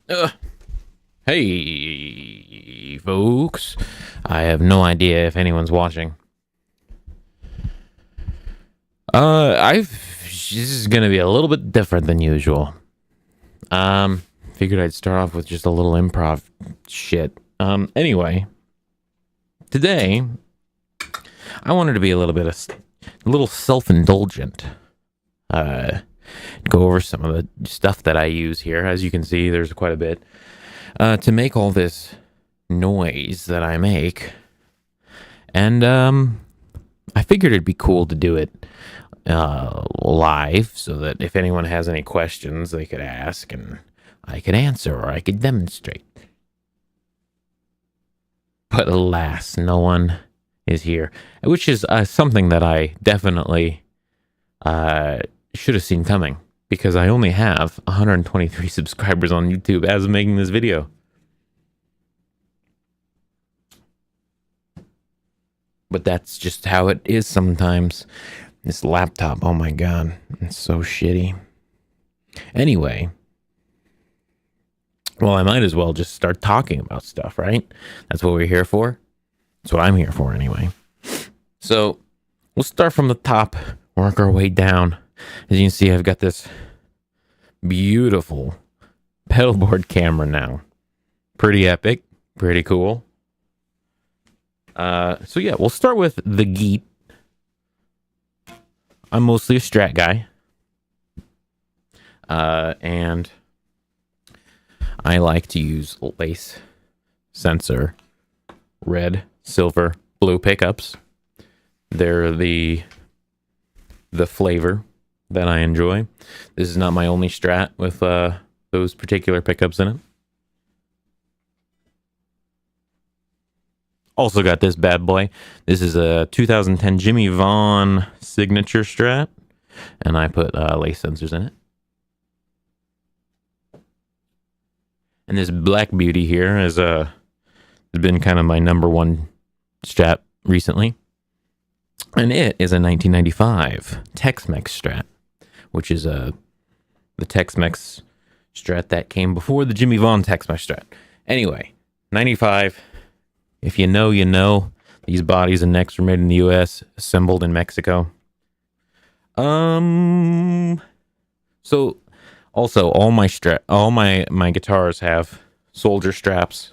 Uh, hey, folks. I have no idea if anyone's watching. I've. This is gonna be a little bit different than usual. Figured I'd start off with just a little improv shit. Anyway, today I wanted to be a little self-indulgent. Uh, Go over some of the stuff that I use here. As you can see, there's quite a bit. To make all this noise that I make. And I figured it'd be cool to do it live so that if anyone has any questions, they could ask and I could answer or I could demonstrate. But alas, no one is here, which is something that I definitely should have seen coming because I only have 123 subscribers on YouTube as of making this video. But that's just how it is sometimes. This laptop, oh my god, it's so shitty. Anyway, well, I might as well just start talking about stuff, right? That's what we're here for. That's what I'm here for, anyway. So, we'll start from the top, work our way down. As you can see, I've got this beautiful pedalboard camera now. Pretty epic, pretty cool. So yeah, we'll start with the Geet. I'm mostly a Strat guy. And I like to use lace sensor, red, silver, blue pickups. They're the flavor that I enjoy. This is not my only Strat with those particular pickups in it. Also got this bad boy. This is a 2010 Jimmy Vaughn signature Strat, and I put lace sensors in it. And this Black Beauty here has been kind of my number one Strat recently. And it is a 1995 Tex-Mex Strat, which is the Tex-Mex Strat that came before the Jimmy Vaughn Tex-Mex Strat. Anyway, 95. If you know, you know. These bodies and necks were made in the U.S., assembled in Mexico. So also all my guitars have soldier straps.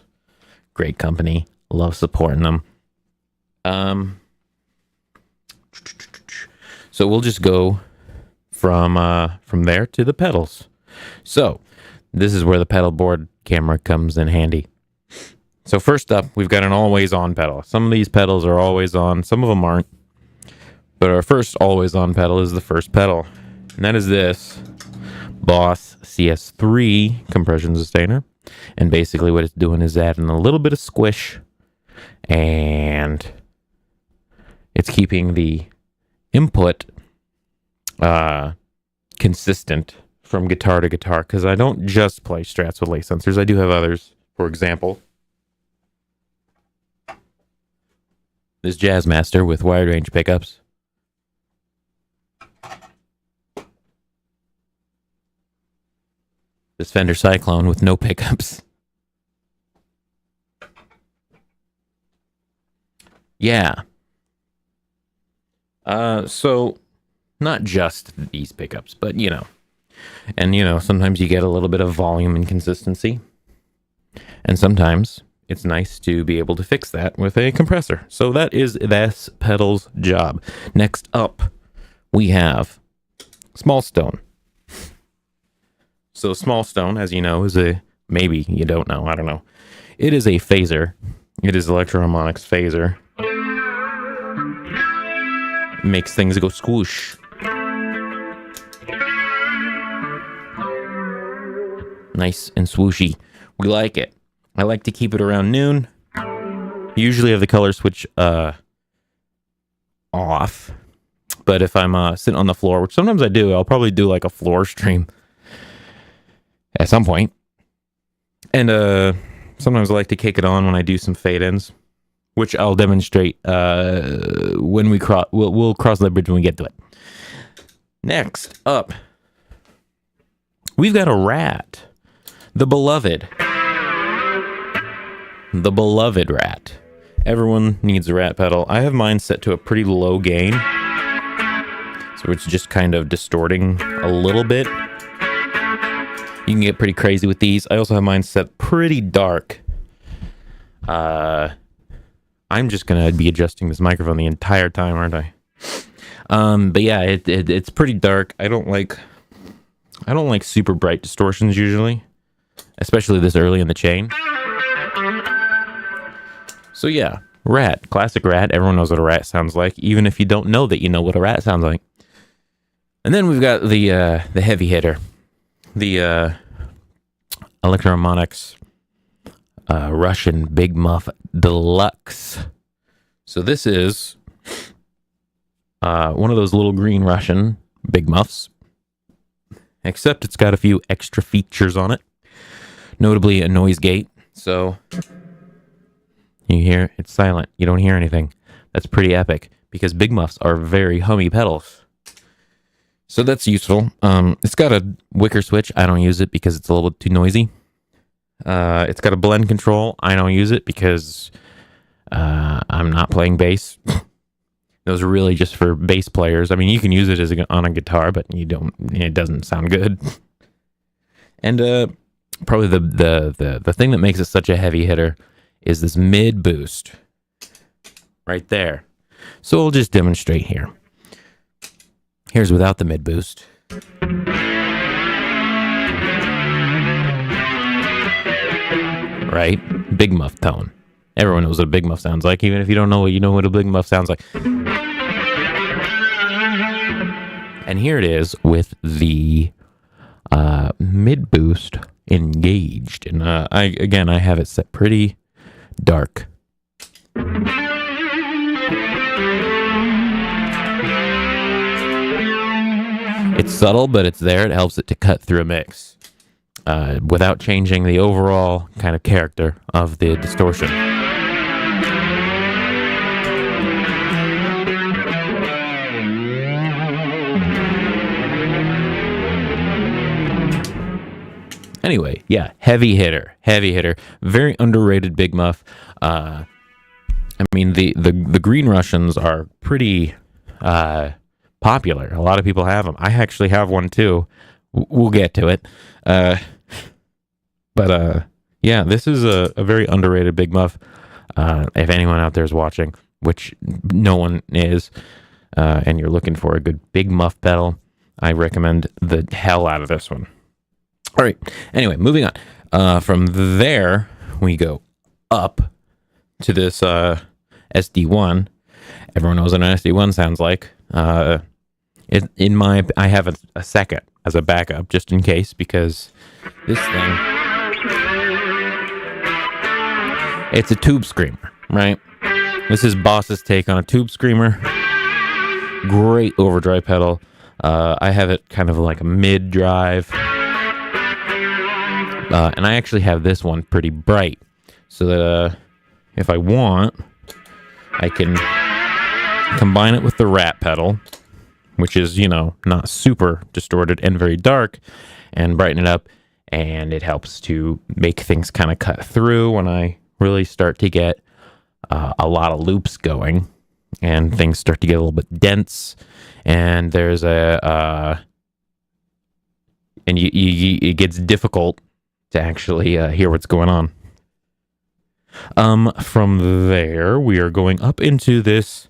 Great company. Love supporting them. So we'll just go from there to the pedals. So this is where the pedal board camera comes in handy. So first up, we've got an always on pedal. Some of these pedals are always on, some of them aren't. But our first always on pedal is the first pedal. And that is this Boss CS3 compression sustainer. And basically what it's doing is adding a little bit of squish. And it's keeping the input consistent from guitar to guitar. Because I don't just play Strats with lace sensors. I do have others. For example, this Jazzmaster with wide range pickups. This Fender Cyclone with no pickups. Yeah. So not just these pickups, but you know. And you know, sometimes you get a little bit of volume inconsistency. And sometimes it's nice to be able to fix that with a compressor. So that is this pedal's job. Next up, we have Small Stone. So Small Stone, as you know, is maybe you don't know, I don't know. It is a phaser. It is Electro-Harmonix phaser. Makes things go swoosh. Nice and swooshy. We like it. I like to keep it around noon. Usually have the color switch off. But if I'm sitting on the floor, which sometimes I do, I'll probably do like a floor stream at some point. And sometimes I like to kick it on when I do some fade-ins, which I'll demonstrate when we'll cross that bridge when we get to it. Next up, we've got a Rat. The beloved. The beloved rat. Everyone needs a rat pedal. I have mine set to a pretty low gain, so it's just kind of distorting a little bit. You can get pretty crazy with these. I also have mine set pretty dark. I'm just gonna be adjusting this microphone the entire time, aren't I? But yeah, it's pretty dark. I don't like super bright distortions usually, especially this early in the chain. So yeah, rat, classic rat. Everyone knows what a rat sounds like, even if you don't know that you know what a rat sounds like. And then we've got the heavy hitter, the Electro-Harmonix Russian Big Muff Deluxe. So this is one of those little green Russian Big Muffs, except it's got a few extra features on it, notably a noise gate. So you hear it's silent. You don't hear anything. That's pretty epic because Big Muffs are very hummy pedals. So that's useful. It's got a wicker switch. I don't use it because it's a little too noisy. It's got a blend control. I don't use it because I'm not playing bass. Those are really just for bass players. I mean, you can use it on a guitar, but you don't. It doesn't sound good. And probably the thing that makes it such a heavy hitter is this mid boost right there. So we'll just demonstrate here. Here's without the mid boost. Right? Big muff tone. Everyone knows what a big muff sounds like. Even if you don't know what, you know what a big muff sounds like. And here it is with the mid boost engaged. And I have it set pretty dark. It's subtle, but it's there. It helps it to cut through a mix without changing the overall kind of character of the distortion. Anyway, yeah, heavy hitter, very underrated Big Muff. I mean, the Green Russians are pretty popular. A lot of people have them. I actually have one too. We'll get to it. But yeah, this is a very underrated Big Muff. If anyone out there is watching, which no one is, and you're looking for a good Big Muff pedal, I recommend the hell out of this one. All right. Anyway, moving on. From there, we go up to this SD1. Everyone knows what an SD1 sounds like. I have a second as a backup just in case, because this thing, it's a tube screamer, right? This is Boss's take on a tube screamer. Great overdrive pedal. I have it kind of like a mid drive. And I actually have this one pretty bright, so that if I want, I can combine it with the rat pedal, which is, not super distorted and very dark, and brighten it up, and it helps to make things kind of cut through when I really start to get a lot of loops going, and things start to get a little bit dense, and there's it gets difficult to actually hear what's going on. From there, we are going up into this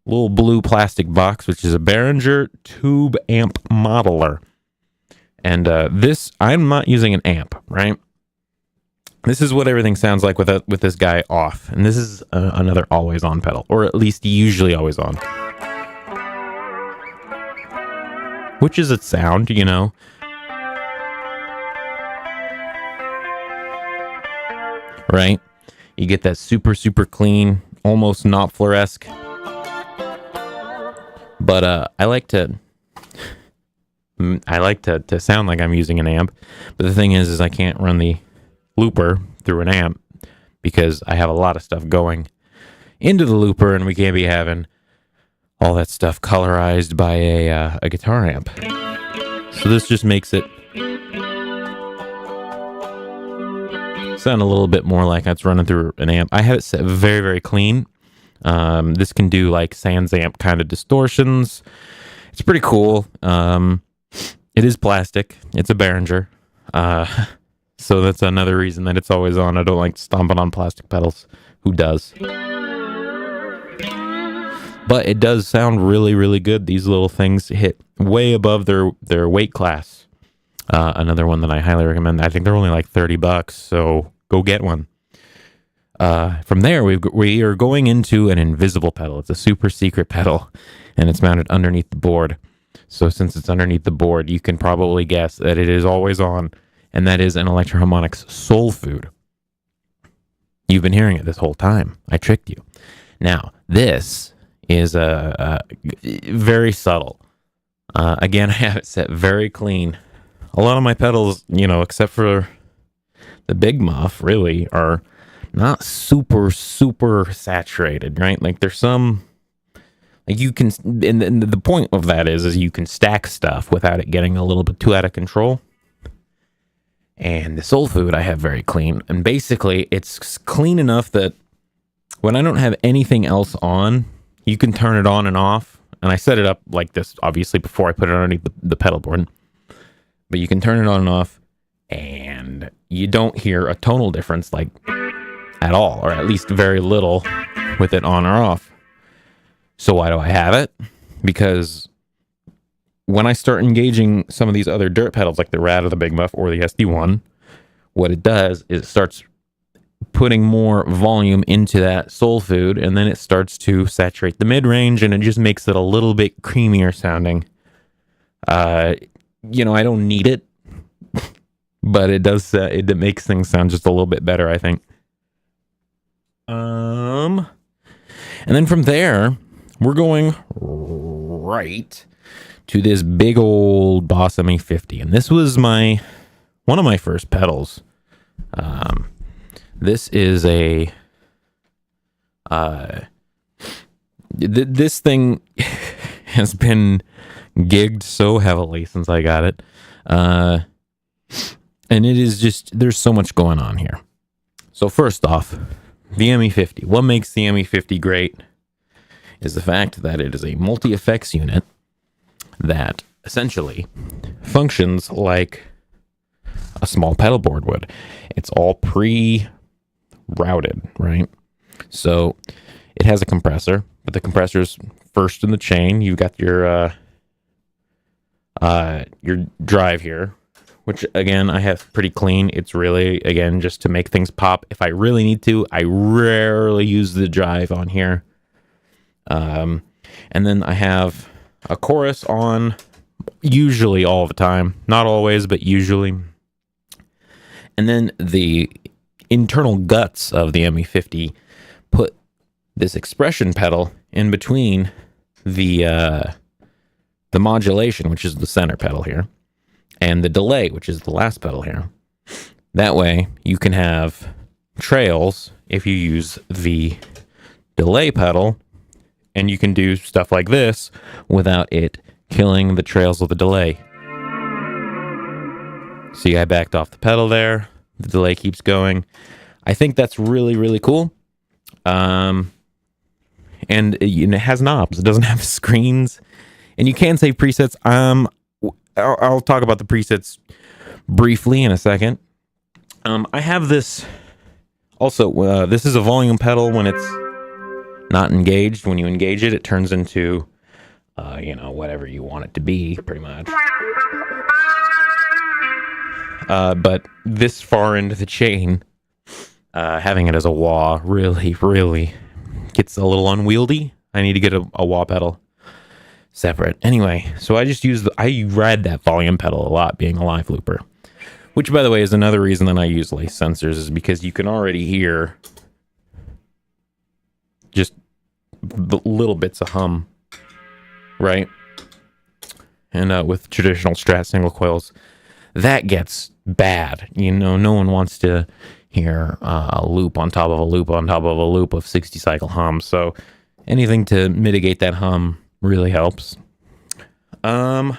little blue plastic box, which is a Behringer Tube Amp Modeler. And this, I'm not using an amp, right? This is what everything sounds like with this guy off. And this is another always on pedal, or at least usually always on. Which is its sound, right? You get that super, super clean, almost Knopfler-esque. But I like to sound like I'm using an amp. But the thing is I can't run the looper through an amp because I have a lot of stuff going into the looper, and we can't be having all that stuff colorized by a guitar amp. So this just makes it sound a little bit more like it's running through an amp. I have it set very, very clean. This can do like Sans amp kind of distortions. It's pretty cool. It is plastic. It's a Behringer. So that's another reason that it's always on. I don't like stomping on plastic pedals. Who does? But it does sound really, really good. These little things hit way above their weight class. Another one that I highly recommend. I think they're only like $30, so go get one. From there, we are going into an invisible pedal. It's a super secret pedal, and it's mounted underneath the board. So since it's underneath the board, you can probably guess that it is always on, and that is an Electro-Harmonix Soul Food. You've been hearing it this whole time. I tricked you. Now, this is very subtle. Again, I have it set very clean. A lot of my pedals, except for the Big Muff, really, are not super, super saturated, right? Like, there's some... Like, you can... And the point of that is you can stack stuff without it getting a little bit too out of control. And the Soul Food I have very clean. And basically, it's clean enough that when I don't have anything else on, you can turn it on and off. And I set it up like this, obviously, before I put it underneath the pedal board. But you can turn it on and off, and you don't hear a tonal difference, like, at all, or at least very little with it on or off. So why do I have it? Because when I start engaging some of these other dirt pedals, like the Rad or the Big Muff or the SD1, what it does is it starts putting more volume into that Soul Food, and then it starts to saturate the mid-range, and it just makes it a little bit creamier sounding. I don't need it, but it does. It makes things sound just a little bit better, I think. And then from there, we're going right to this big old Boss ME50, and this was one of my first pedals. This is a this thing has been gigged so heavily since I got it, and it is just, there's so much going on here. So first off, the ME50. What makes the ME50 great is the fact that it is a multi-effects unit that essentially functions like a small pedal board would. It's all pre-routed, right? So it has a compressor, but the compressor's first in the chain. You've got your drive here, which again I have pretty clean. It's really, again, just to make things pop. If I really need to, I rarely use the drive on here. And then I have a chorus on, usually all the time, not always, but usually. And then the internal guts of the ME50 put this expression pedal in between the modulation, which is the center pedal here, and the delay, which is the last pedal here. That way you can have trails if you use the delay pedal, and you can do stuff like this without it killing the trails of the delay. See, I backed off the pedal there. The delay keeps going. I think that's really, really cool. And it has knobs. It doesn't have screens. And you can save presets. I'll talk about the presets briefly in a second. I have this. Also, this is a volume pedal when it's not engaged. When you engage it, it turns into, whatever you want it to be, pretty much. But this far into the chain, having it as a wah really, really gets a little unwieldy. I need to get a wah pedal separate. Anyway, so I ride that volume pedal a lot, being a live looper. Which, by the way, is another reason that I use lace sensors, is because you can already hear just the little bits of hum, right? And with traditional Strat single coils, that gets bad. No one wants to hear a loop on top of a loop on top of a loop of 60 cycle hum. So anything to mitigate that hum really helps. The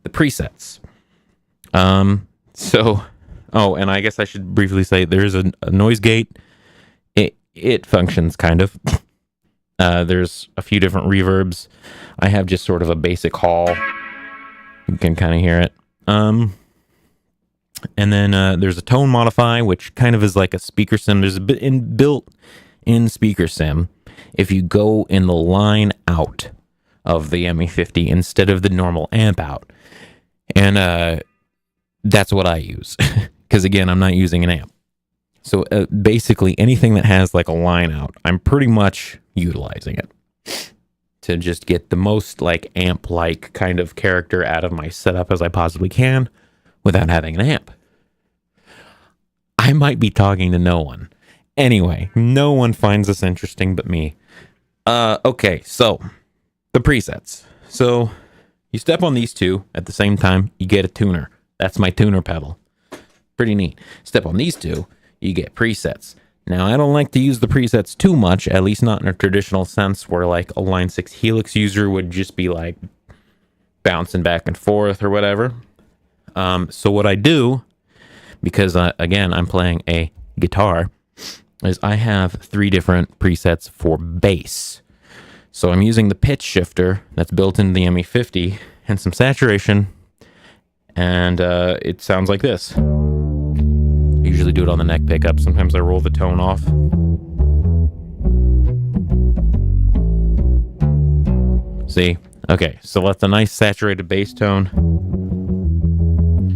presets. So Oh, and I guess I should briefly say there's a noise gate. It functions kind of. There's a few different reverbs. I have just sort of a basic hall. You can kind of hear it. And then there's a tone modify, which kind of is like a speaker sim. There's a bit built-in speaker sim. If you go in the line out of the ME50 instead of the normal amp out, and that's what I use because again, I'm not using an amp. So basically, anything that has like a line out, I'm pretty much utilizing it to just get the most like amp-like kind of character out of my setup as I possibly can without having an amp. I might be talking to no one. Anyway, no one finds this interesting but me. Okay, so the presets. So you step on these two at the same time, you get a tuner. That's my tuner pedal. Pretty neat. Step on these two, you get presets. Now, I don't like to use the presets too much, at least not in a traditional sense where like a Line 6 Helix user would just be like bouncing back and forth or whatever. So what I do, because again, I'm playing a guitar, is I have 3 different presets for bass. So I'm using the pitch shifter that's built into the ME50 and some saturation, and it sounds like this. I usually do it on the neck pickup. Sometimes I roll the tone off. See? Okay, so that's a nice saturated bass tone.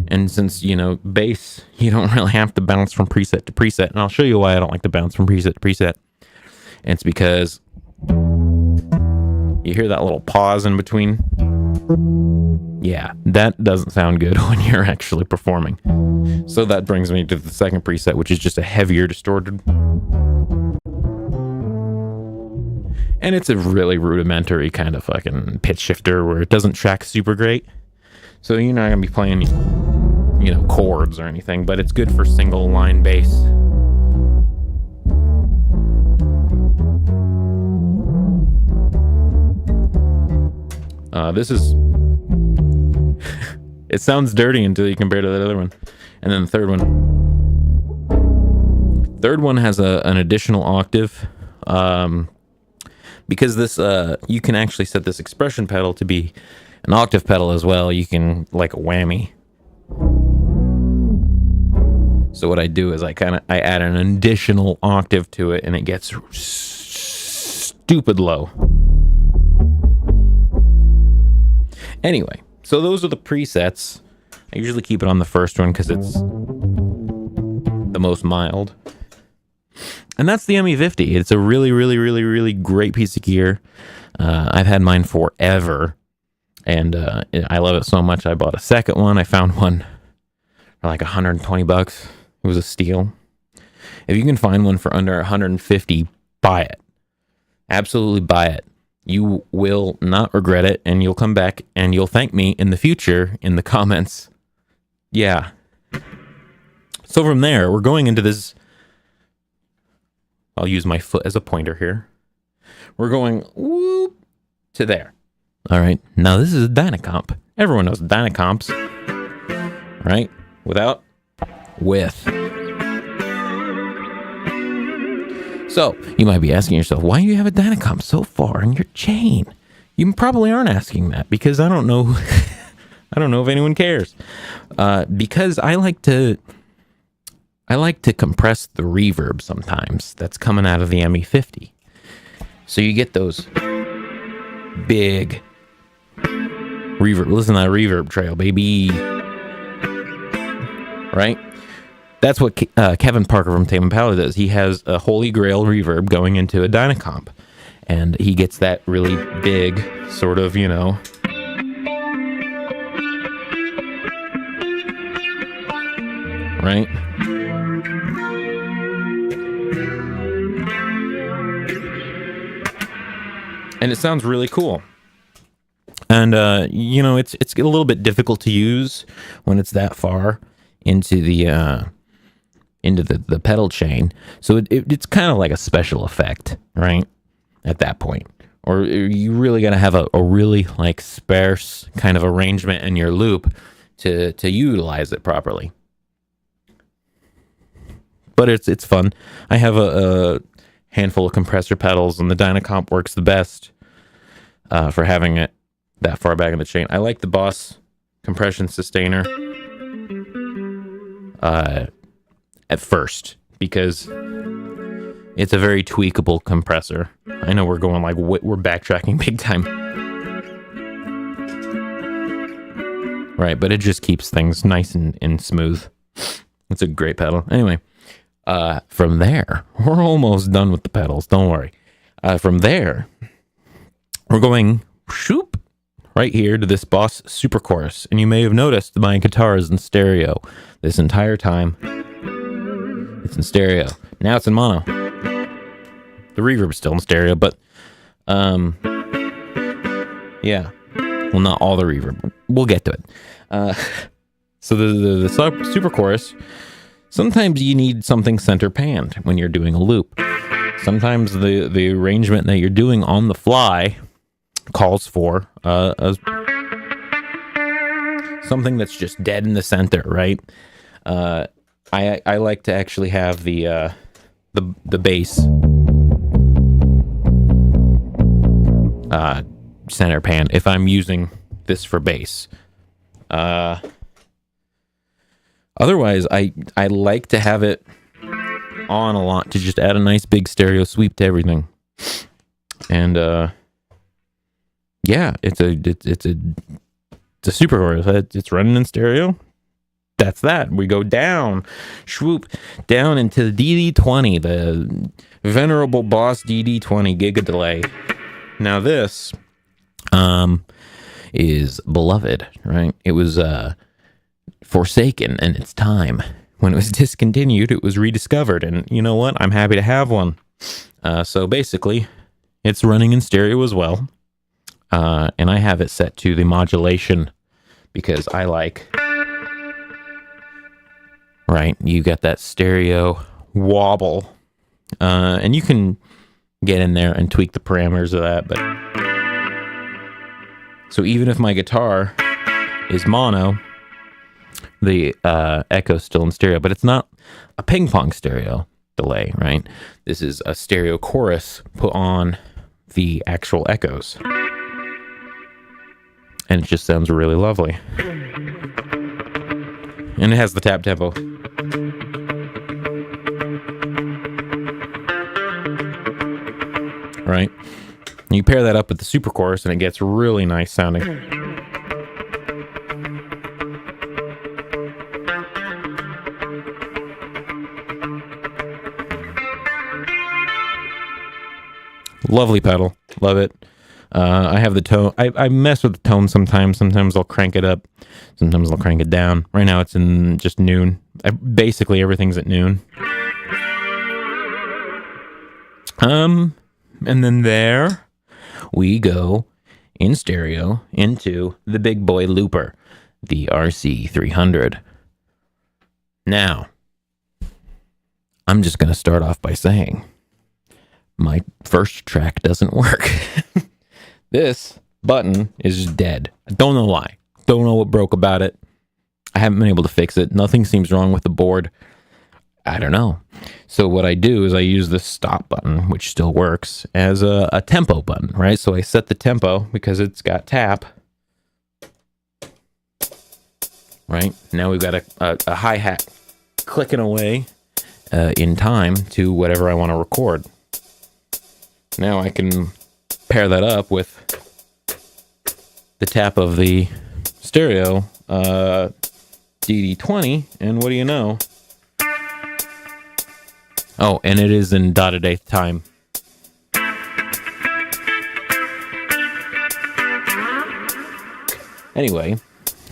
And since, you know, bass, you don't really have to bounce from preset to preset. And I'll show you why I don't like to bounce from preset to preset. And it's because you hear that little pause in between. Yeah, that doesn't sound good when you're actually performing. So that brings me to the second preset, which is just a heavier distorted. And it's a really rudimentary kind of fucking pitch shifter where it doesn't track super great. So you're not going to be playing, you know, chords or anything, but it's good for single line bass. This is... it sounds dirty until you compare to that other one. And then the third one. Third one has an additional octave. Because this, you can actually set this expression pedal to be an octave pedal as well. You can, like a whammy. So what I do is I add an additional octave to it, and it gets stupid low. Anyway, so those are the presets. I usually keep it on the first one because it's the most mild. And that's the ME50. It's a really, really, really, really great piece of gear. I've had mine forever, and I love it so much. I bought a second one. I found one for like $120. It was a steal. If you can find one for under $150, buy it. Absolutely buy it. You will not regret it, and you'll come back and you'll thank me in the future in the comments. Yeah. So from there, we're going into this. I'll use my foot as a pointer here. We're going whoop to there. All right. Now this is a Dynacomp. Everyone knows Dynacomps, right? Without, with. So you might be asking yourself, why do you have a Dynacomp so far in your chain? You probably aren't asking that because I don't know. I don't know if anyone cares. Because I like to compress the reverb sometimes that's coming out of the ME50. So you get those big reverb. Listen to that reverb trail, baby. Right? That's what Kevin Parker from Tame Impala does. He has a Holy Grail reverb going into a Dynacomp. And he gets that really big sort of, you know... right? And it sounds really cool. And you know, it's a little bit difficult to use when it's that far into the pedal chain. So it's kind of like a special effect, right? At that point. Or you really got to have a really like sparse kind of arrangement in your loop to utilize it properly. but it's fun. I have a handful of compressor pedals, and the Dynacomp works the best for having it that far back in the chain. I like the Boss compression sustainer at first because it's a very tweakable compressor. I know we're going like we're backtracking big time, right? But it just keeps things nice and smooth. It's a great pedal. Anyway, from there, we're almost done with the pedals. Don't worry. From there, we're going shoop right here to this Boss Super Chorus. And you may have noticed my guitar is in stereo this entire time. It's in stereo. Now it's in mono. The reverb's still in stereo, but yeah. Well, not all the reverb. We'll get to it. So the Super Chorus, sometimes you need something center panned when you're doing a loop. Sometimes the arrangement that you're doing on the fly calls for something that's just dead in the center, right? I like to actually have the bass center pan if I'm using this for bass. Otherwise, I like to have it on a lot to just add a nice big stereo sweep to everything. And yeah, it's a Super Chorus. It's running in stereo. That's that. We go down, swoop down into the DD20, the venerable Boss DD20 Giga Delay. Now this is beloved, right? It was forsaken in its time. When it was discontinued, it was rediscovered, and you know what? I'm happy to have one. So basically, it's running in stereo as well, and I have it set to the modulation because I like, right? You got that stereo wobble, and you can get in there and tweak the parameters of that. But so even if my guitar is mono, the echo's still in stereo, but it's not a ping pong stereo delay, right? This is a stereo chorus put on the actual echoes, and it just sounds really lovely. And it has the tap tempo. Right? You pair that up with the Super Chorus and it gets really nice sounding. Lovely pedal. Love it. I have the tone. I mess with the tone sometimes. Sometimes I'll crank it up. Sometimes I'll crank it down. Right now it's in just noon. Basically everything's at noon. And then there we go in stereo into the big boy looper, the RC300. Now, I'm just going to start off by saying my first track doesn't work. This button is dead. I don't know why. Don't know what broke about it. I haven't been able to fix it. Nothing seems wrong with the board. I don't know. So what I do is I use the stop button, which still works, as a tempo button, right? So I set the tempo because it's got tap. Right? Now we've got a hi-hat clicking away in time to whatever I want to record. Now I can pair that up with the tap of the stereo DD20, and what do you know? Oh, and it is in dotted eighth time. Anyway,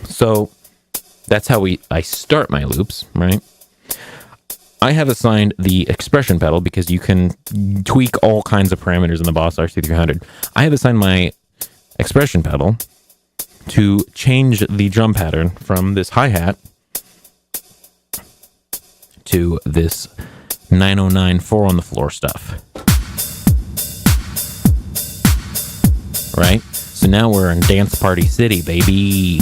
so that's how I start my loops, right? I have assigned the expression pedal because you can tweak all kinds of parameters in the Boss RC300. I have assigned my expression pedal to change the drum pattern from this hi-hat to this 909 4 on the floor stuff. Right? So now we're in Dance Party City, baby.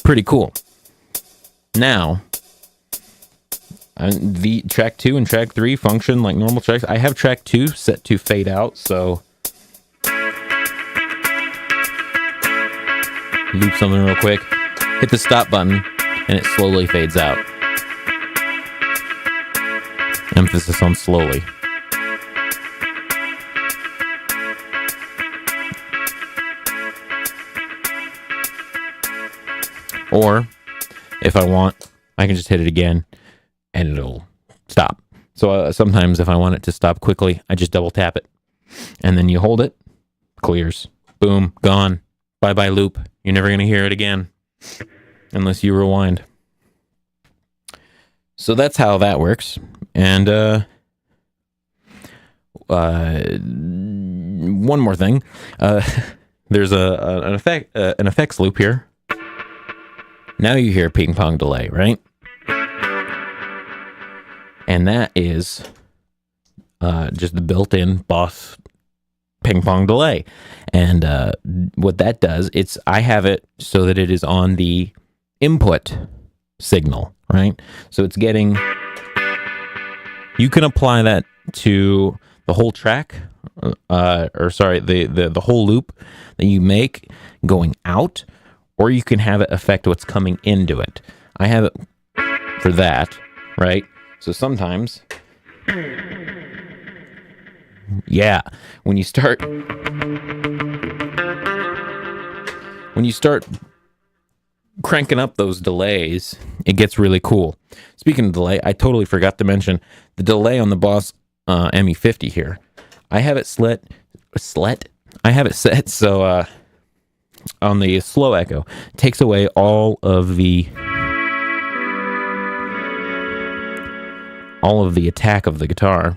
Pretty cool. Now, The track 2 and track 3 function like normal tracks. I have track 2 set to fade out, so loop something real quick, hit the stop button, and it slowly fades out. Emphasis on slowly. Or, if I want, I can just hit it again, and it'll stop. So sometimes if I want it to stop quickly, I just double tap it. And then you hold it, clears. Boom, gone. Bye-bye loop. You're never going to hear it again. Unless you rewind. So that's how that works. And one more thing. There's an effects loop here. Now you hear ping pong delay, right? And that is just the built-in Boss ping pong delay. And what that does, I have it so that it is on the input signal, right? So it's getting, you can apply that to the whole track, the whole loop that you make going out, or you can have it affect what's coming into it. I have it for that, right? So sometimes, yeah, when you start cranking up those delays, it gets really cool. Speaking of delay, I totally forgot to mention the delay on the Boss ME50 here. I have it I have it set so on the slow echo, it takes away all of the attack of the guitar.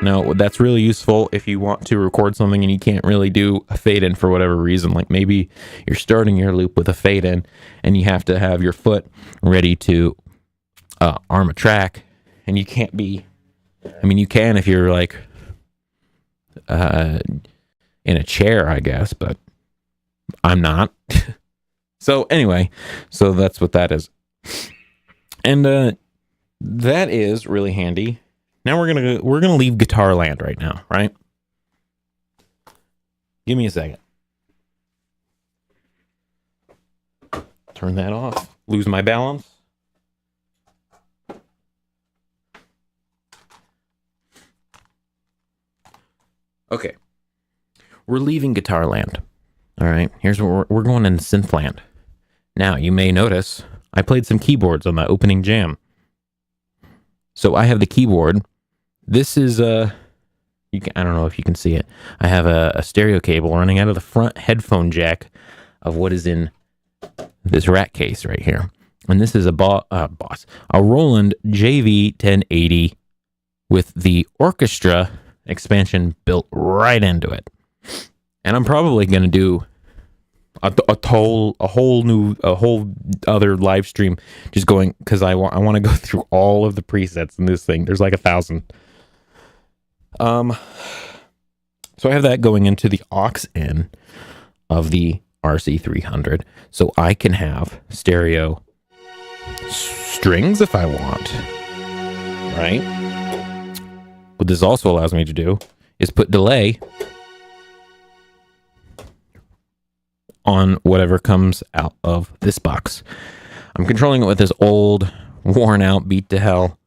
Now, that's really useful if you want to record something and you can't really do a fade in for whatever reason. Like maybe you're starting your loop with a fade in and you have to have your foot ready to arm a track, and you can't be, I mean, you can if you're like in a chair, I guess, but I'm not. So anyway, so that's what that is. And that is really handy. Now we're gonna leave guitar land right now, right? Give me a second. Turn that off. Lose my balance. Okay. We're leaving guitar land. All right. Here's what we're going into synth land. Now you may notice I played some keyboards on that opening jam. So I have the keyboard. This is I don't know if you can see it. I have a stereo cable running out of the front headphone jack of what is in this rack case right here. And this is a Roland JV1080 with the orchestra expansion built right into it. And I'm probably going to do a whole other live stream just going, because I want to go through all of the presets in this thing. There's like 1,000. So I have that going into the aux in of the RC300, so I can have stereo strings if I want, right? What this also allows me to do is put delay on whatever comes out of this box. I'm controlling it with this old, worn out, beat to hell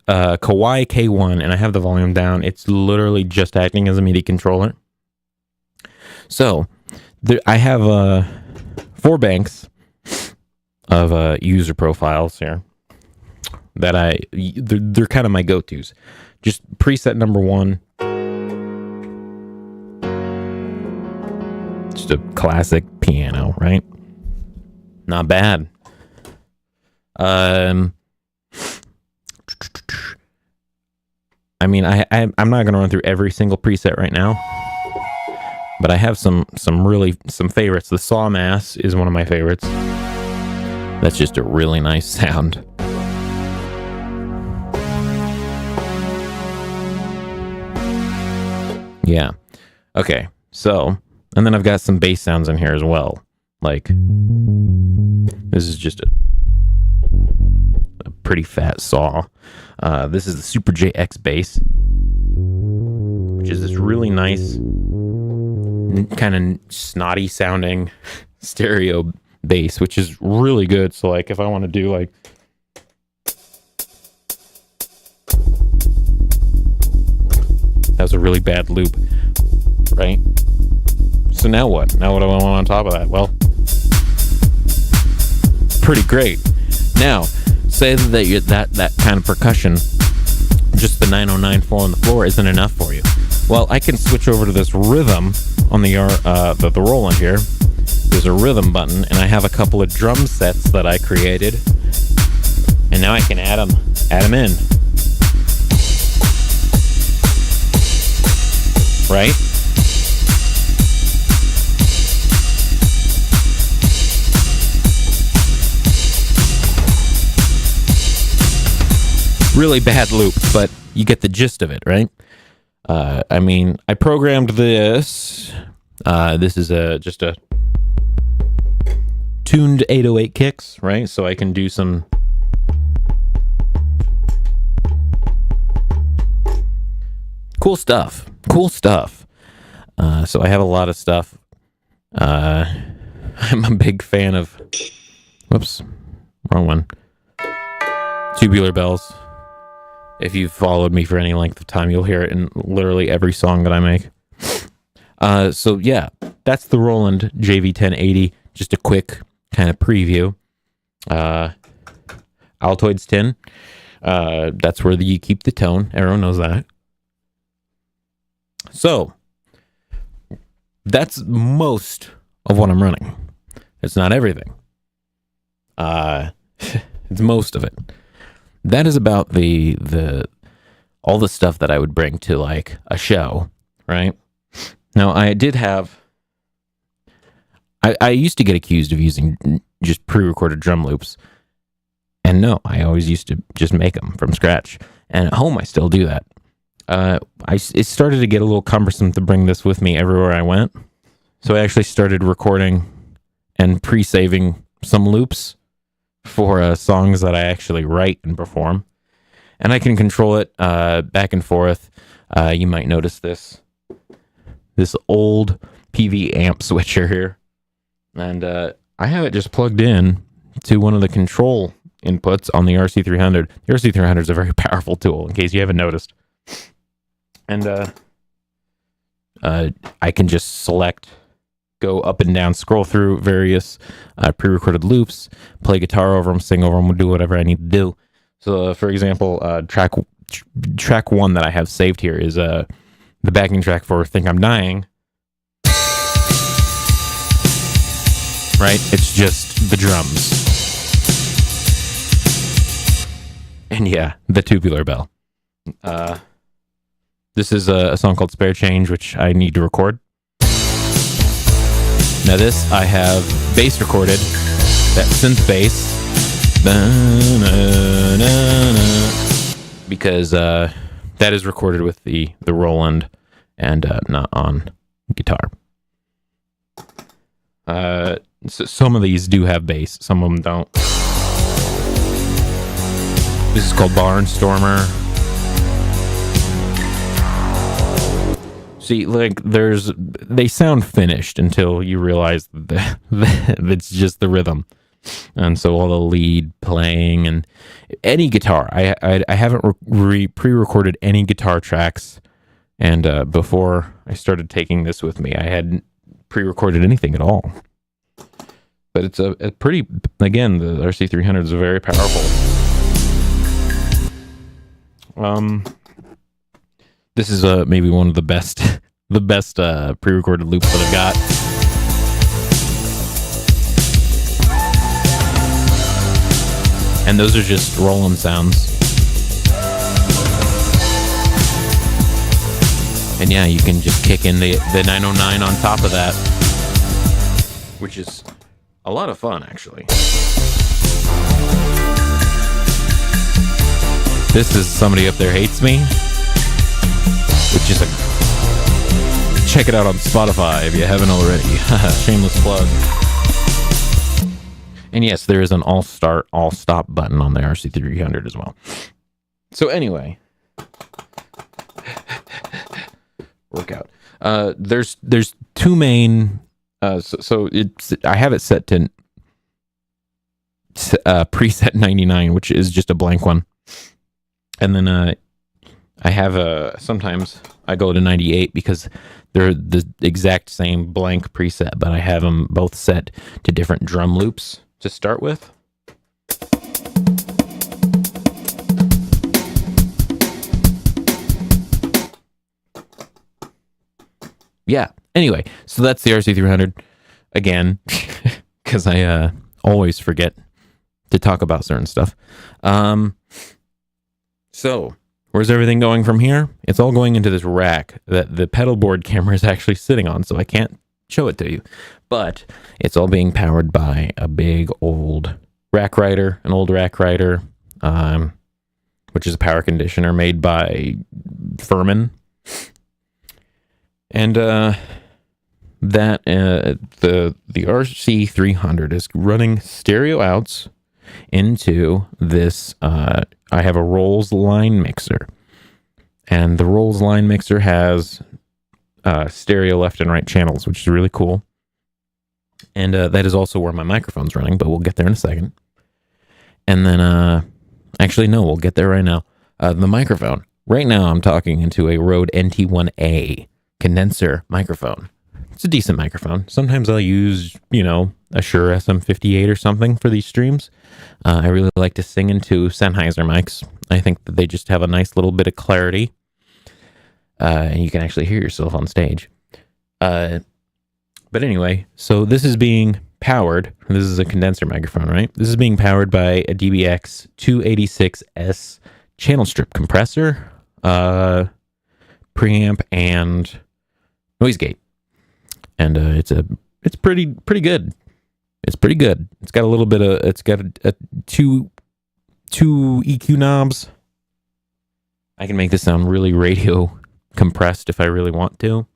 Kawai K1, and I have the volume down. It's literally just acting as a MIDI controller. So I have 4 banks of user profiles here that they're kind of my go-tos. Just preset number 1, just a classic piano, right? Not bad. I mean, I'm not gonna run through every single preset right now, but I have some favorites. The Sawmass is one of my favorites. That's just a really nice sound. Yeah. Okay. So And then I've got some bass sounds in here as well. Like, this is just a pretty fat saw. This is the Super JX bass, which is this really nice, kind of snotty sounding stereo bass, which is really good. So like if I want to do like, that was a really bad loop, right? So now what? Now what do I want on top of that? Well, pretty great. Now, say that that kind of percussion, just the 909 4 on the floor isn't enough for you. Well, I can switch over to this rhythm on the Roland here. There's a rhythm button, and I have a couple of drum sets that I created, and now I can add them in. Right? Really bad loop, but you get the gist of it, right? I mean, I programmed this. This is just a tuned 808 kicks, right? So I can do some cool stuff. So I have a lot of stuff. I'm a big fan of, whoops, wrong one. Tubular Bells. If you've followed me for any length of time, you'll hear it in literally every song that I make. So yeah, that's the Roland JV1080. Just a quick kind of preview. Altoids tin. That's where you keep the tone. Everyone knows that. So that's most of what I'm running. It's not everything. It's most of it. That is about all the stuff that I would bring to like a show, right? Now I did have, I used to get accused of using just pre-recorded drum loops, and no, I always used to just make them from scratch. And at home I still do that. It started to get a little cumbersome to bring this with me everywhere I went, so I actually started recording and pre-saving some loops for songs that I actually write and perform, and I can control it back and forth. You might notice this old PV amp switcher here, and I have it just plugged in to one of the control inputs on the RC300. The RC300 is a very powerful tool, in case you haven't noticed, and I can just select, go up and down, scroll through various pre-recorded loops, play guitar over them, sing over them, do whatever I need to do. So, for example, track one that I have saved here is the backing track for "Think I'm Dying." Right? It's just the drums, and yeah, the tubular bell. This is a song called "Spare Change," which I need to record. Now this, I have bass recorded, that synth bass, because that is recorded with the Roland and not on guitar. So some of these do have bass, some of them don't. This is called Barnstormer. See, like, they sound finished until you realize that it's just the rhythm. And so all the lead playing and any guitar. I haven't pre-recorded any guitar tracks. And before I started taking this with me, I hadn't pre-recorded anything at all. But it's a pretty, again, the RC300 is very powerful. This is maybe one of the best pre-recorded loops that I've got. And those are just Roland sounds. And yeah, you can just kick in the 909 on top of that, which is a lot of fun, actually. This is Somebody Up There Hates Me, which is a check it out on Spotify if you haven't already. Shameless plug. And yes, there is an all stop button on the RC300 as well. So anyway, workout. There's two main. So it's I have it set to preset 99, which is just a blank one, and then I have sometimes I go to 98 because they're the exact same blank preset, but I have them both set to different drum loops to start with. Yeah. Anyway, so that's the RC300 again, because I always forget to talk about certain stuff. So where's everything going from here? It's all going into this rack that the pedal board camera is actually sitting on, so I can't show it to you. But it's all being powered by a big old rack rider, which is a power conditioner made by Furman. And the RC300 is running stereo outs into this. I have a Rolls line mixer, and the Rolls line mixer has stereo left and right channels, which is really cool. And that is also where my microphone's running, but we'll get there in a second. And then, actually, no, we'll get there right now. The microphone. Right now, I'm talking into a Rode NT1A condenser microphone. It's a decent microphone. Sometimes I'll use, a Shure SM58 or something for these streams. I really like to sing into Sennheiser mics. I think that they just have a nice little bit of clarity. And you can actually hear yourself on stage. But anyway, so this is being powered. This is a condenser microphone, right? This is being powered by a DBX 286S channel strip compressor, preamp, and noise gate. And it's pretty good. It's pretty good. It's got a little bit of, it's got a two EQ knobs. I can make this sound really radio compressed if I really want to.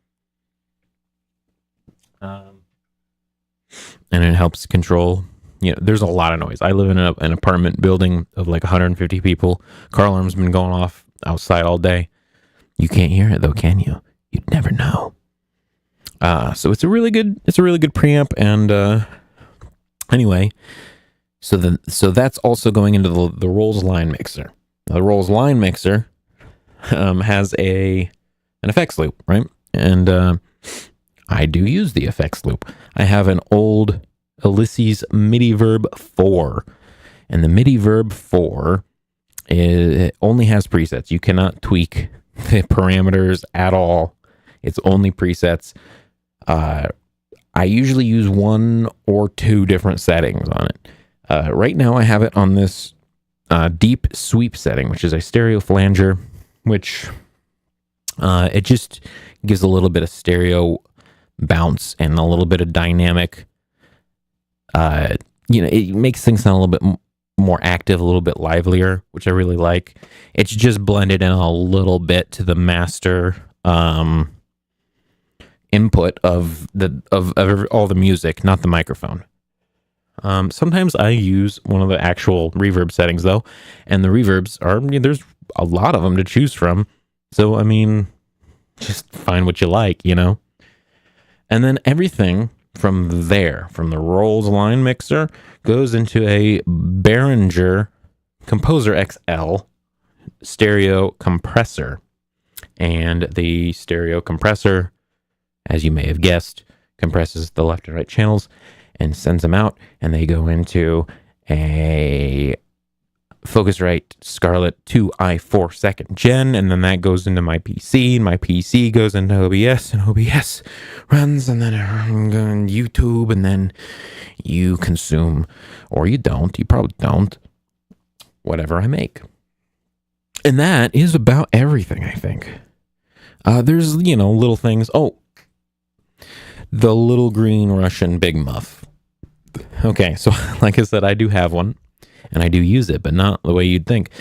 And it helps control, there's a lot of noise. I live in an apartment building of like 150 people. Car alarm's been going off outside all day. You can't hear it though, can you? You'd never know. So it's a really good preamp. And anyway, so that's also going into the Rolls line mixer. Now, the Rolls line mixer has an effects loop, right? And I do use the effects loop. I have an old Alesis MIDI Verb 4, and the MIDI Verb 4 it only has presets. You cannot tweak the parameters at all. It's only presets. I usually use one or two different settings on it. Right now I have it on this deep sweep setting, which is a stereo flanger, which it just gives a little bit of stereo bounce and a little bit of dynamic. It makes things sound a little bit more active, a little bit livelier, which I really like. It's just blended in a little bit to the master input of all the music, not the microphone. Sometimes I use one of the actual reverb settings though, and the reverbs are, there's a lot of them to choose from. So, just find what you like, And then everything from the Rolls line mixer goes into a Behringer Composer XL stereo compressor. And the stereo compressor, as you may have guessed, compresses the left and right channels and sends them out, and they go into a Focusrite Scarlett 2i4 2nd gen, and then that goes into my PC, and my PC goes into OBS, and OBS runs, and then on YouTube, and then you consume, or you don't, you probably don't, whatever I make. And that is about everything, I think. There's, little things. Oh, the little green Russian Big Muff. Okay, so like I said, I do have one. And I do use it, but not the way you'd think.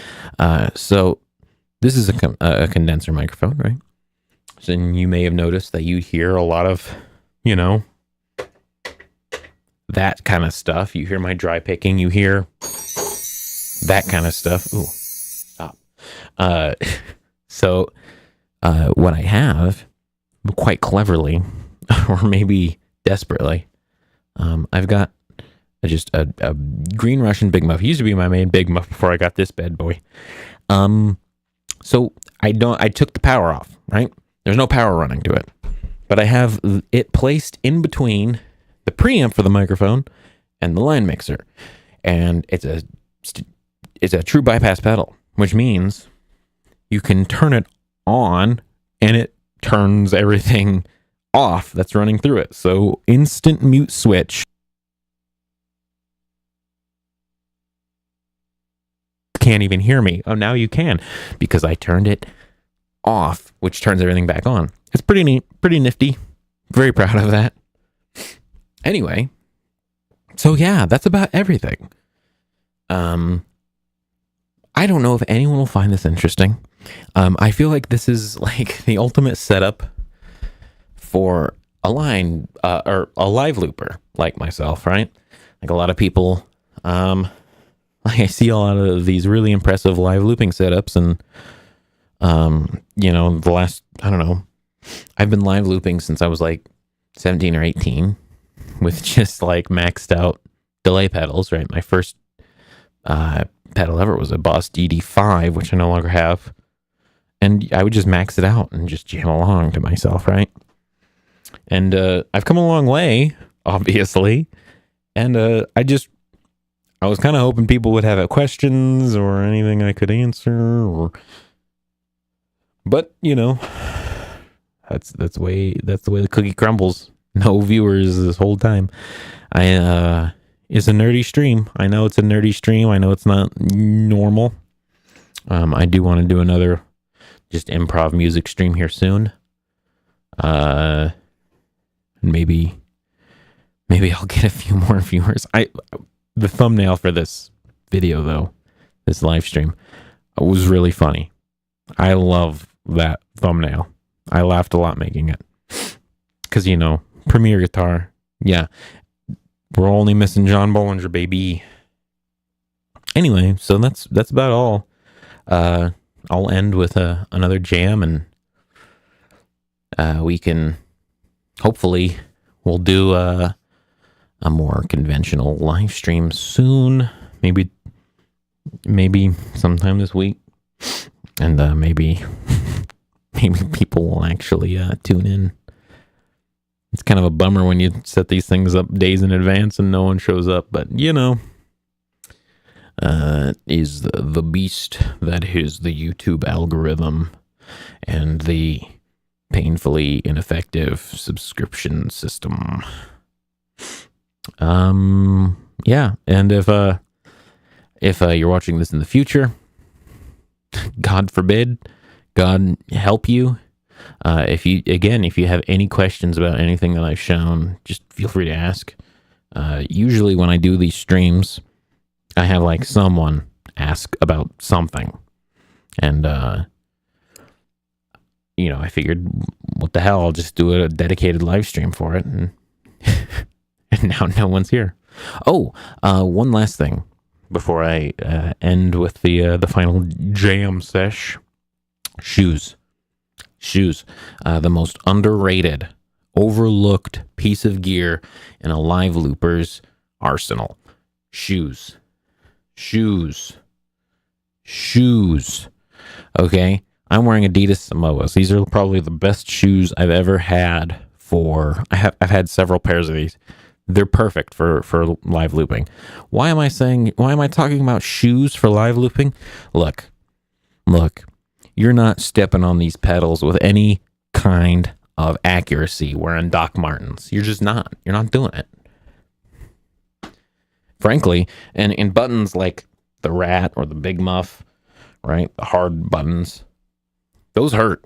So this is a condenser microphone, right? And you may have noticed that you hear a lot of, you know, that kind of stuff. You hear my dry picking, you hear that kind of stuff. Ooh, stop. So what I have, quite cleverly, or maybe desperately, I've got just a green Russian Big Muff. It used to be my main Big Muff before I got this bad boy. So I took the power off, right? There's no power running to it, but I have it placed in between the preamp for the microphone and the line mixer, and it's a true bypass pedal, which means you can turn it on and it turns everything off that's running through it. So instant mute switch. Can't even hear me. Oh, now you can, because I turned it off, which turns everything back on. It's pretty neat, pretty nifty. Very proud of that. Anyway, so yeah, that's about everything. I don't know if anyone will find this interesting. I feel like this is like the ultimate setup for a line or a live looper like myself, right? Like a lot of people, I see a lot of these really impressive live looping setups, and you know, the last, I don't know, I've been live looping since I was like 17 or 18 with just like maxed out delay pedals, right? My first pedal ever was a Boss DD5, which I no longer have, and I would just max it out and just jam along to myself, right? And I've come a long way, obviously, and I was kind of hoping people would have questions or anything I could answer, but you know, that's the way the cookie crumbles. No viewers this whole time. It's a nerdy stream. I know it's a nerdy stream. I know it's not normal. I do want to do another just improv music stream here soon. Maybe I'll get a few more viewers. The thumbnail for this video, though, this live stream, was really funny. I love that thumbnail. I laughed a lot making it. Because, you know, Premier Guitar. Yeah. We're only missing John Bollinger, baby. Anyway, so that's about all. I'll end with another jam, and we can, hopefully, we'll do a more conventional live stream soon. Maybe sometime this week. And maybe people will actually tune in. It's kind of a bummer when you set these things up days in advance and no one shows up, but you know, is the beast that is the YouTube algorithm and the painfully ineffective subscription system. Yeah, and if you're watching this in the future, God forbid, God help you. If you have any questions about anything that I've shown, just feel free to ask. Usually when I do these streams, I have like someone ask about something, and you know, I figured, what the hell, I'll just do a dedicated live stream for it, and and now no one's here. Oh, one last thing before I end with the final jam sesh. Shoes. The most underrated, overlooked piece of gear in a live looper's arsenal. Shoes. Okay, I'm wearing Adidas Samoas. These are probably the best shoes I've ever had I've had several pairs of these. They're perfect for live looping. Why am I talking about shoes for live looping? Look, you're not stepping on these pedals with any kind of accuracy wearing Doc Martens. You're just not. You're not doing it. Frankly, and in buttons like the Rat or the Big Muff, right? The hard buttons, those hurt.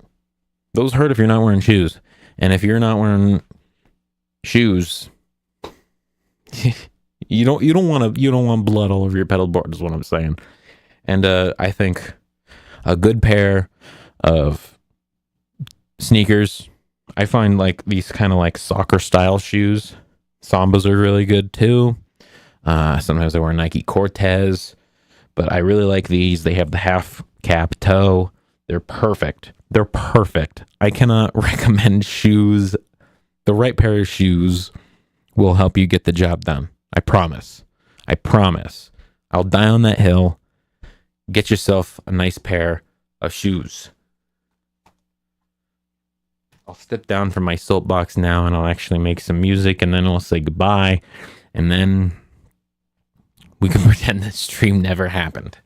Those hurt if you're not wearing shoes. And if you're not wearing shoes, you don't want blood all over your pedal board, is what I'm saying. And I think a good pair of sneakers. I find like these kind of like soccer style shoes. Sambas are really good too. Sometimes I wear Nike Cortez, but I really like these. They have the half cap toe. They're perfect. They're perfect. I cannot recommend shoes. The right pair of shoes will help you get the job done. I promise. I promise. I'll die on that hill. Get yourself a nice pair of shoes. I'll step down from my soapbox now and I'll actually make some music and then we'll say goodbye. And then we can pretend this stream never happened.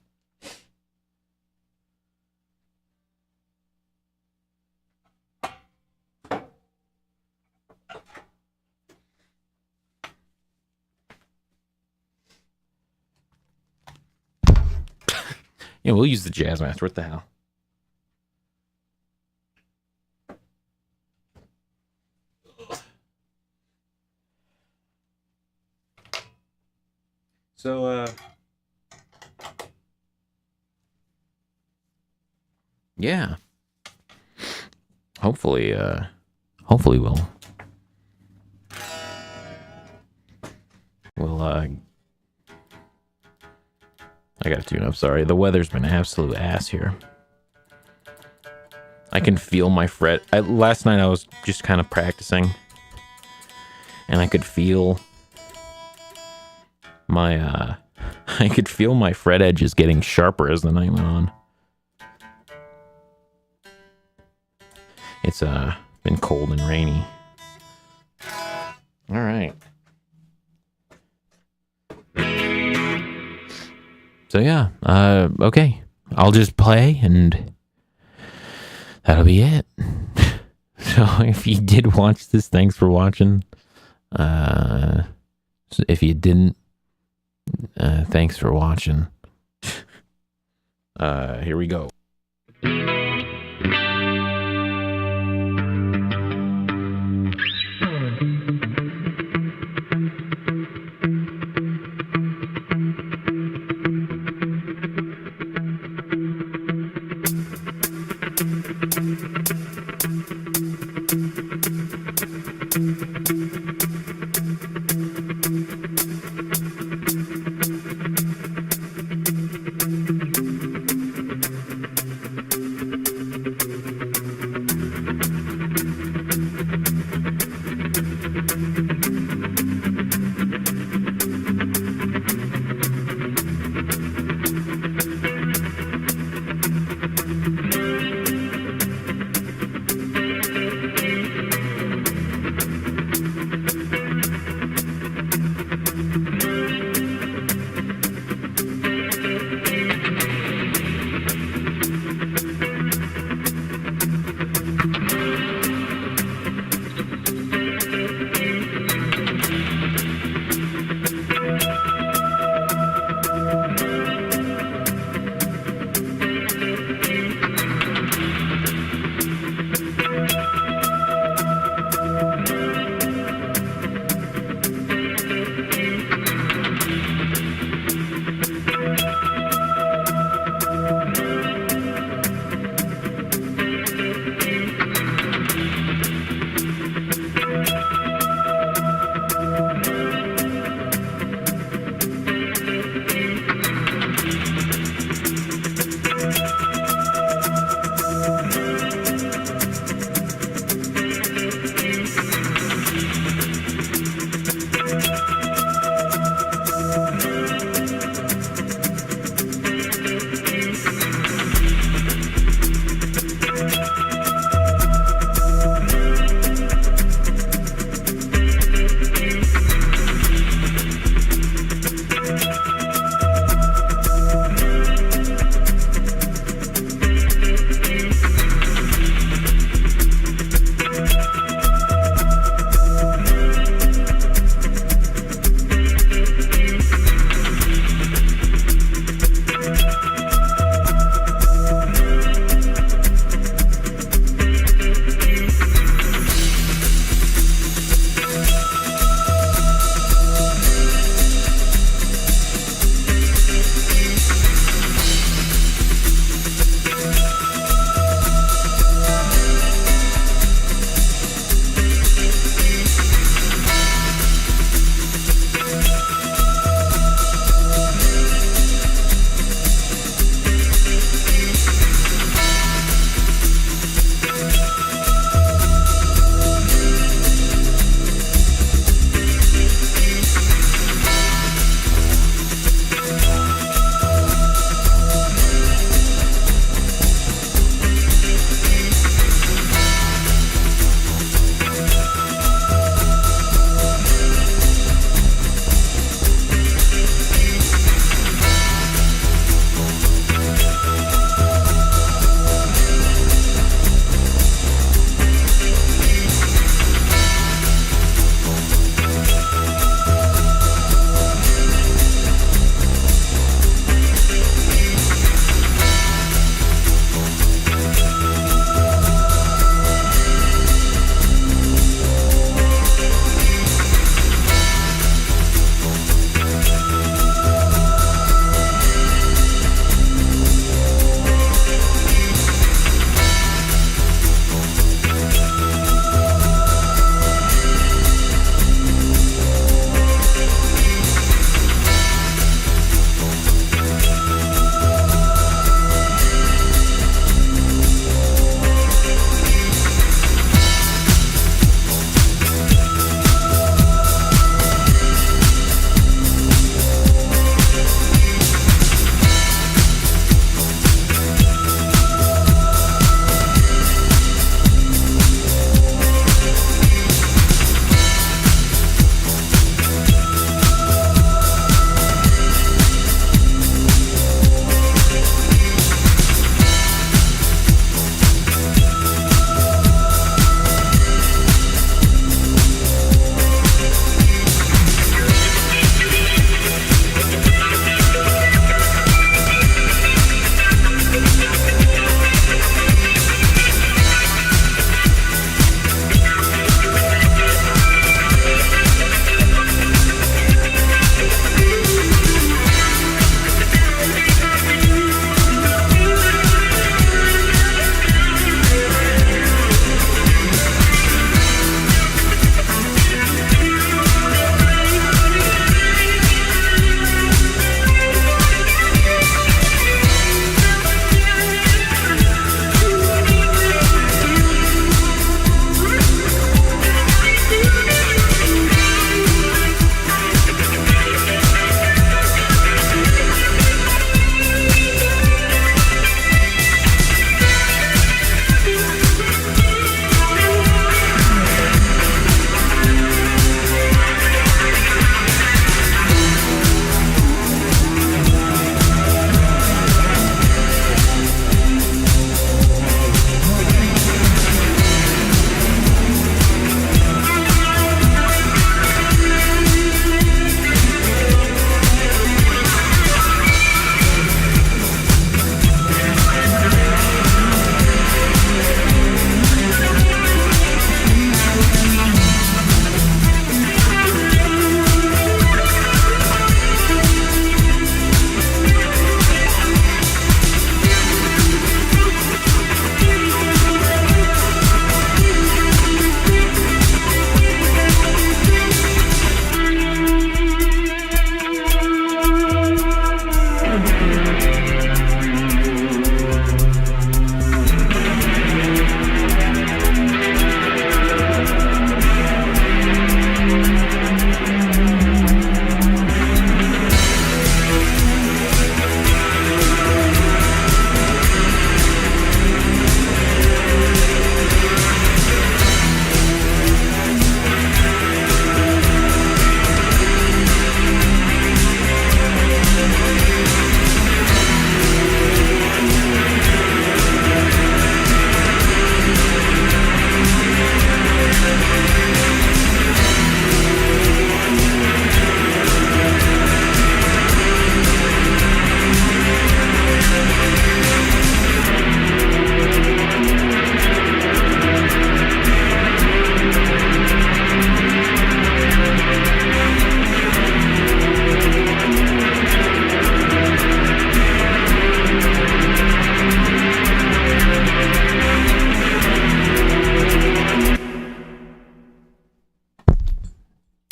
Yeah, we'll use the Jazzmaster. What the hell? So, yeah. Hopefully we'll I gotta tune up, sorry. The weather's been absolute ass here. I can feel my fret. Last night I was just kind of practicing. And I could feel my fret edges getting sharper as the night went on. It's been cold and rainy. All right. So yeah, okay. I'll just play and that'll be it. So if you did watch this, thanks for watching. If you didn't, thanks for watching. Here we go.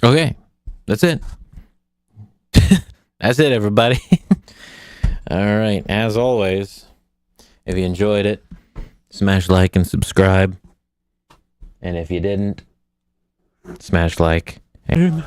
Okay, that's it. That's it, everybody. All right, as always, if you enjoyed it, smash like and subscribe. And if you didn't, smash like. And